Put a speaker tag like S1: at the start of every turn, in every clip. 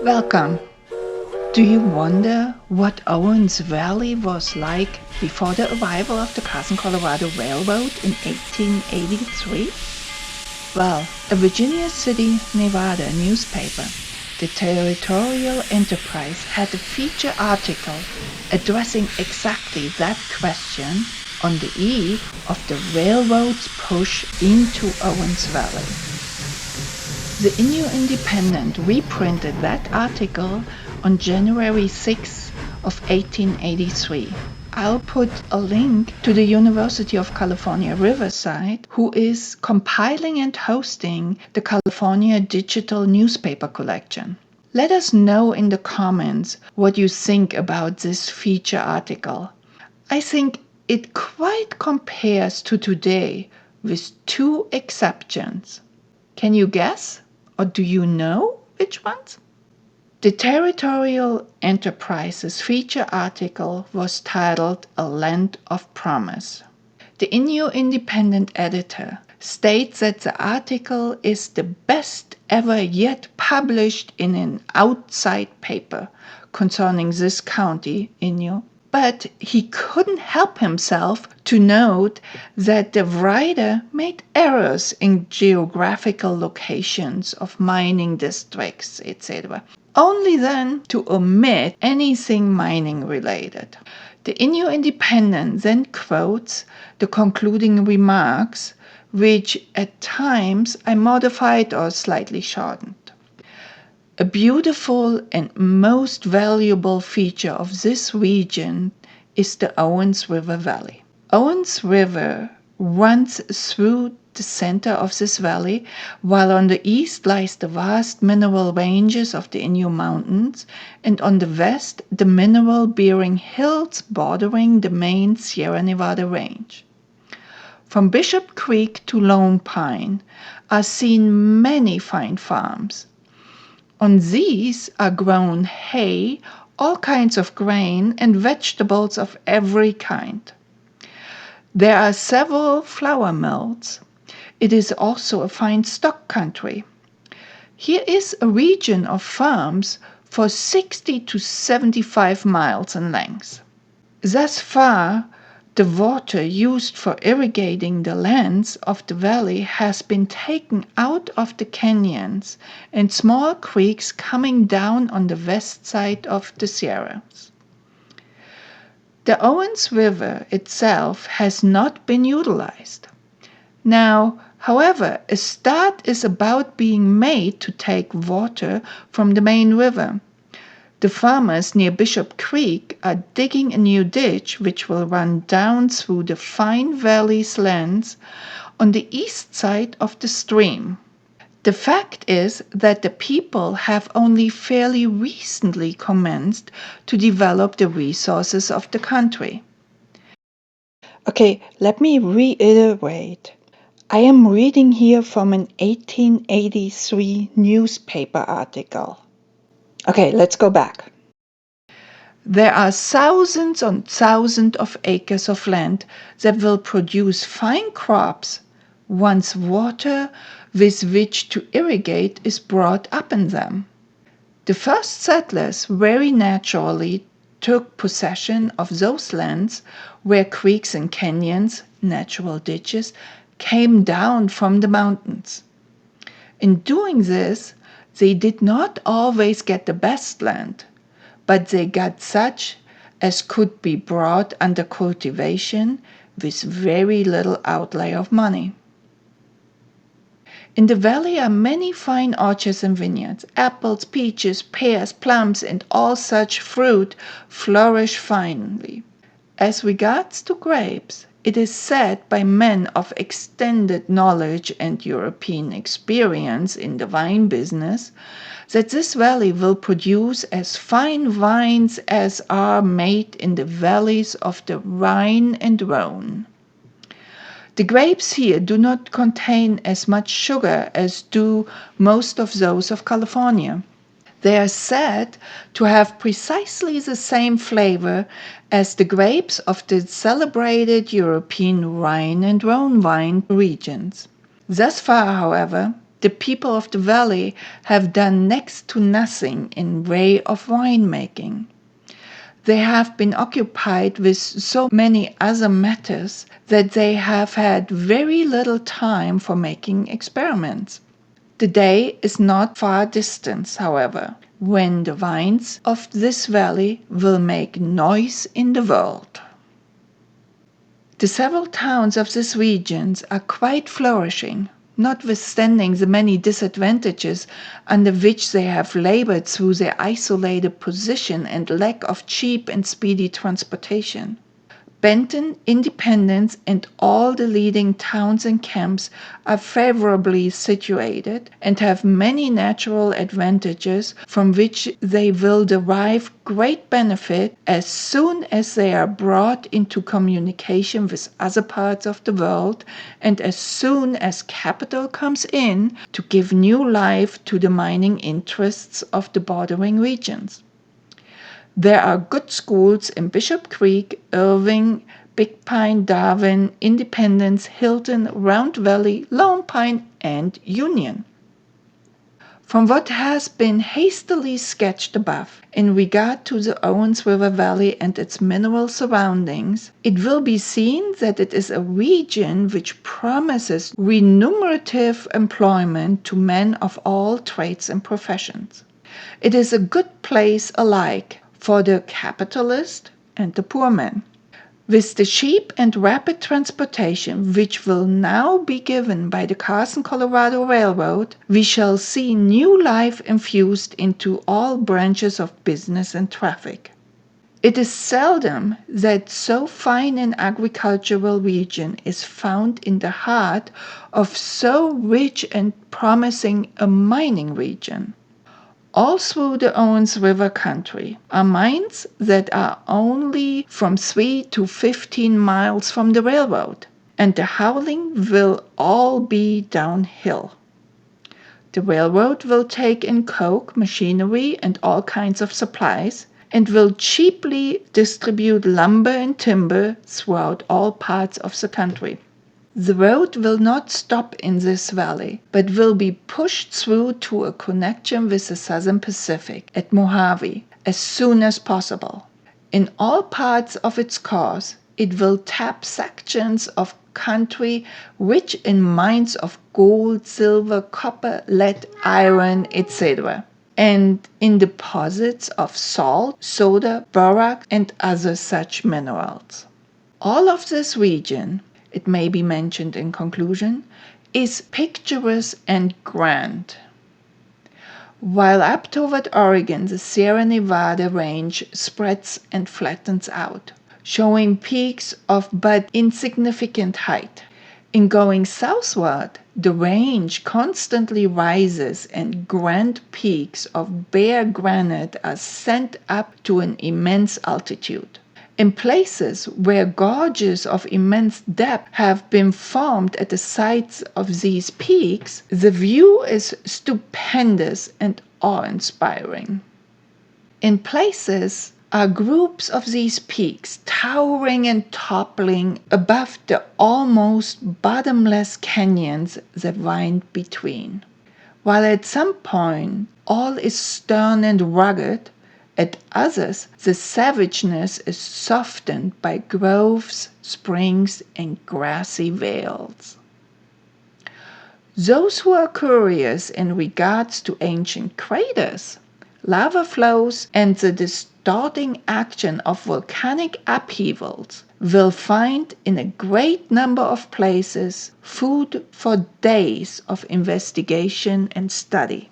S1: Welcome. Do you wonder what Owens Valley was like before the arrival of the Carson Colorado Railroad in 1883? Well, a Virginia City, Nevada newspaper, the Territorial Enterprise, had a feature article addressing exactly that question on the eve of the railroad's push into Owens Valley. The Inyo Independent reprinted that article on January 6 of 1883. I'll put a link to the University of California Riverside, who is compiling and hosting the California Digital Newspaper Collection. Let us know in the comments what you think about this feature article. I think it quite compares to today, with two exceptions. Can you guess? Or do you know which ones? The Territorial Enterprise's feature article was titled A Land of Promise. The Inyo Independent editor states that the article is the best ever yet published in an outside paper concerning this county, Inyo. But he couldn't help himself to note that the writer made errors in geographical locations of mining districts, etc., only then to omit anything mining related. The Inyo Independent then quotes the concluding remarks, which at times I modified or slightly shortened. A beautiful and most valuable feature of this region is the Owens River Valley. Owens River runs through the center of this valley, while on the east lies the vast mineral ranges of the Inyo Mountains, and on the west the mineral-bearing hills bordering the main Sierra Nevada range. From Bishop Creek to Lone Pine are seen many fine farms. On these are grown hay, all kinds of grain, and vegetables of every kind. There are several flour mills. It is also a fine stock country. Here is a region of farms for 60 to 75 miles in length. Thus far, the water used for irrigating the lands of the valley has been taken out of the canyons and small creeks coming down on the west side of the Sierras. The Owens River itself has not been utilized. Now, however, a start is about being made to take water from the main river. The farmers near Bishop Creek are digging a new ditch which will run down through the fine valley's lands on the east side of the stream. The fact is that the people have only fairly recently commenced to develop the resources of the country. Okay, let me reiterate. I am reading here from an 1883 newspaper article. Okay, let's go back. There are thousands on thousands of acres of land that will produce fine crops once water with which to irrigate is brought up in them. The first settlers very naturally took possession of those lands where creeks and canyons, natural ditches, came down from the mountains. In doing this, they did not always get the best land, but they got such as could be brought under cultivation with very little outlay of money. In the valley are many fine orchards and vineyards. Apples, peaches, pears, plums, and all such fruit flourish finely. As regards to grapes, it is said by men of extended knowledge and European experience in the wine business that this valley will produce as fine wines as are made in the valleys of the Rhine and Rhone. The grapes here do not contain as much sugar as do most of those of California. They are said to have precisely the same flavor as the grapes of the celebrated European Rhine and Rhone wine regions. Thus far, however, the people of the valley have done next to nothing in way of winemaking. They have been occupied with so many other matters that they have had very little time for making experiments. The day is not far distant, however, when the vines of this valley will make noise in the world. The several towns of this region are quite flourishing, notwithstanding the many disadvantages under which they have labored through their isolated position and lack of cheap and speedy transportation. Benton, Independence, and all the leading towns and camps are favorably situated and have many natural advantages from which they will derive great benefit as soon as they are brought into communication with other parts of the world and as soon as capital comes in to give new life to the mining interests of the bordering regions. There are good schools in Bishop Creek, Irving, Big Pine, Darwin, Independence, Hilton, Round Valley, Lone Pine, and Union. From what has been hastily sketched above in regard to the Owens River Valley and its mineral surroundings, it will be seen that it is a region which promises remunerative employment to men of all trades and professions. It is a good place alike for the capitalist and the poor man. With the cheap and rapid transportation which will now be given by the Carson Colorado Railroad, we shall see new life infused into all branches of business and traffic. It is seldom that so fine an agricultural region is found in the heart of so rich and promising a mining region. All through the Owens River country are mines that are only from 3 to 15 miles from the railroad, and the hauling will all be downhill. The railroad will take in coke, machinery, and all kinds of supplies, and will cheaply distribute lumber and timber throughout all parts of the country. The road will not stop in this valley, but will be pushed through to a connection with the Southern Pacific at Mojave as soon as possible. In all parts of its course, it will tap sections of country rich in mines of gold, silver, copper, lead, iron, etc., and in deposits of salt, soda, borax, and other such minerals. All of this region, it may be mentioned in conclusion, is picturesque and grand. While up toward Oregon, the Sierra Nevada range spreads and flattens out, showing peaks of but insignificant height. In going southward, the range constantly rises and grand peaks of bare granite are sent up to an immense altitude. In places where gorges of immense depth have been formed at the sides of these peaks, the view is stupendous and awe-inspiring. In places are groups of these peaks towering and toppling above the almost bottomless canyons that wind between. While at some point all is stern and rugged, at others, the savageness is softened by groves, springs, and grassy vales. Those who are curious in regards to ancient craters, lava flows, and the distorting action of volcanic upheavals will find in a great number of places food for days of investigation and study.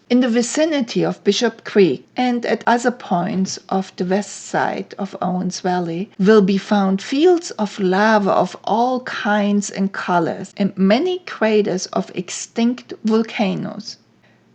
S1: In the vicinity of Bishop Creek and at other points of the west side of Owens Valley will be found fields of lava of all kinds and colors and many craters of extinct volcanoes.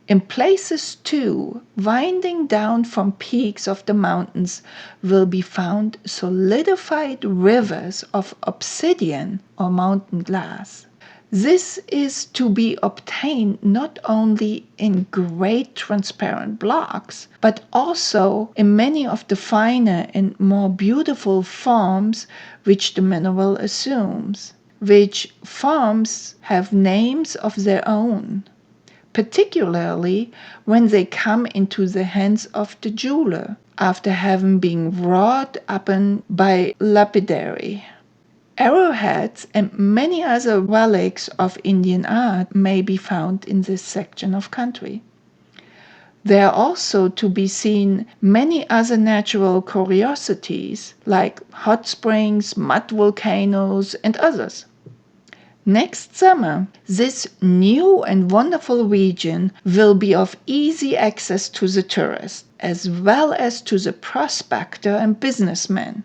S1: In places, too, winding down from peaks of the mountains will be found solidified rivers of obsidian or mountain glass. This is to be obtained not only in great transparent blocks, but also in many of the finer and more beautiful forms which the mineral assumes. which farms have names of their own, particularly when they come into the hands of the jeweler after having been wrought upon by lapidary. Arrowheads and many other relics of Indian art may be found in this section of country. There are also to be seen many other natural curiosities like hot springs, mud volcanoes, and others. Next summer, this new and wonderful region will be of easy access to the tourist, as well as to the prospector and businessman.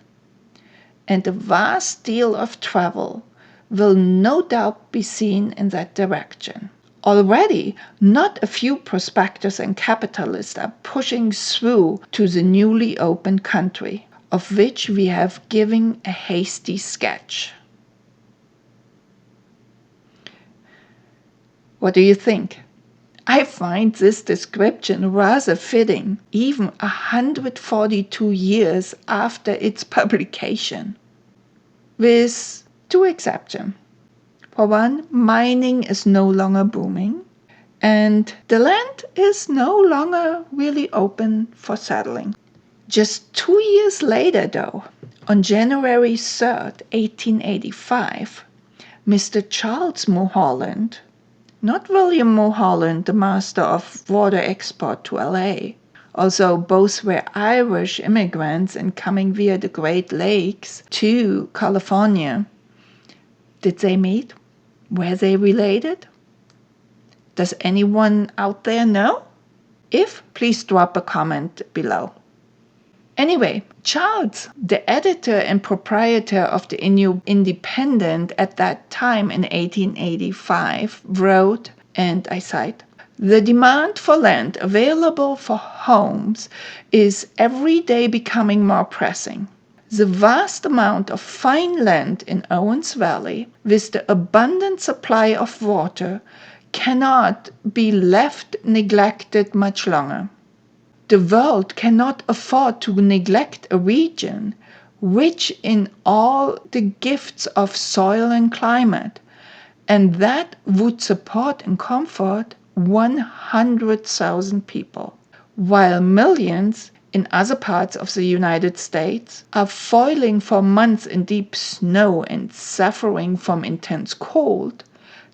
S1: And a vast deal of travel will no doubt be seen in that direction. Already, not a few prospectors and capitalists are pushing through to the newly opened country, of which we have given a hasty sketch. What do you think? I find this description rather fitting, even 142 years after its publication. With two exceptions. For one, mining is no longer booming, and the land is no longer really open for settling. Just 2 years later, though, on January 3rd, 1885, Mr. Charles Mulholland, not William Mulholland, the master of water export to LA, although both were Irish immigrants and coming via the Great Lakes to California. Did they meet? Were they related? Does anyone out there know? If, please drop a comment below. Anyway, Charles, the editor and proprietor of the Inyo Independent at that time in 1885, wrote, and I cite, "The demand for land available for homes is every day becoming more pressing. The vast amount of fine land in Owens Valley, with the abundant supply of water, cannot be left neglected much longer. The world cannot afford to neglect a region rich in all the gifts of soil and climate, and that would support and comfort 100,000 people, while millions in other parts of the United States are foiling for months in deep snow and suffering from intense cold.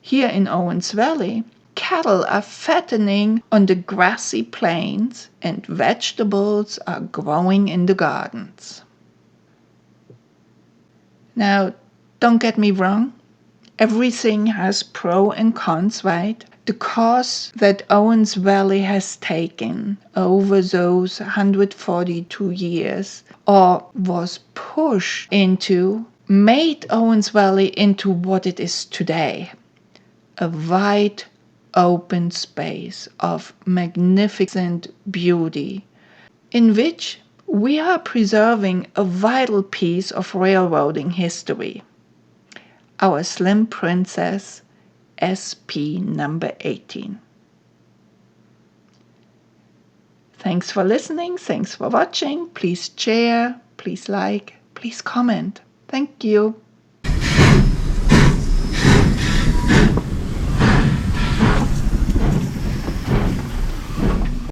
S1: Here in Owens Valley, cattle are fattening on the grassy plains and vegetables are growing in the gardens." Now, don't get me wrong. Everything has pros and cons, right? The course that Owens Valley has taken over those 142 years, or was pushed into, made Owens Valley into what it is today. A wide open space of magnificent beauty, in which we are preserving a vital piece of railroading history. Our Slim Princess SP number 18. Thanks for listening. Thanks for watching. Please share. Please like. Please comment. Thank you.